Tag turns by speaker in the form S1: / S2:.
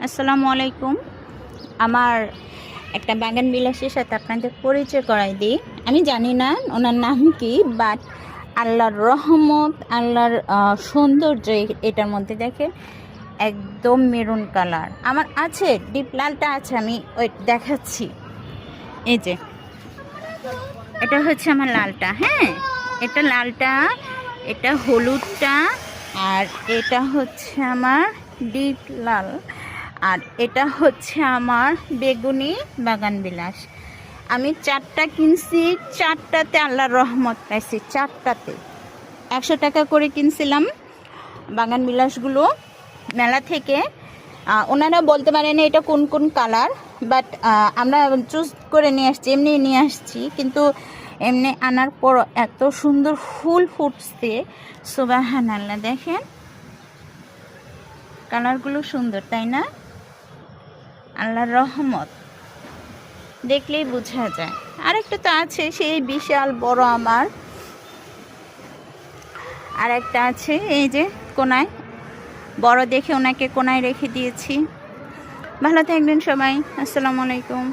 S1: আসসালামু আলাইকুম। আমার একটা বাগান বিলাসীর সাথে আপনাদের পরিচয় করাই দিই। আমি জানি না ওনার নাম কি, বাট আল্লাহর রহমত, আল্লাহর সৌন্দর্য এটার মধ্যে দেখে একদম মেরুন কালার। আমার আছে ডিপ লালটা আছে, আমি ওই দেখাচ্ছি। এই যে এটা হচ্ছে আমার লালটা, হ্যাঁ এটা লালটা, এটা হলুদটা, আর এটা হচ্ছে আমার ডিপ লাল, আর এটা হচ্ছে আমার বেগুনি বাগান বিলাস। আমি 4টা কিনছি, 4টাতে আল্লাহর রহমত পাইছি, 4টাতে 100 টাকা করে কিনছিলাম বাগান বিলাসগুলো মেলা থেকে। ওনারা বলতে পারেন এটা কোন কোন কালার, বাট আমরা চুজ করে নিয়ে আসছি, এমনি নিয়ে আসছি। কিন্তু এমনি আনার পর এত সুন্দর ফুল ফুটছে, সুবহানাল্লাহ। দেখেন কালারগুলো সুন্দর, তাই না? আল্লাহর রহমত দেখলেই বোঝা যায়। আরেকটা তো আছে সেই বিশাল বড় আমার, আর একটা আছে এই যে কোনায়, বড় দেখে ওনাকে কোনায় রেখে দিয়েছি। ভালো থাকবেন সবাই, আসসালামু আলাইকুম।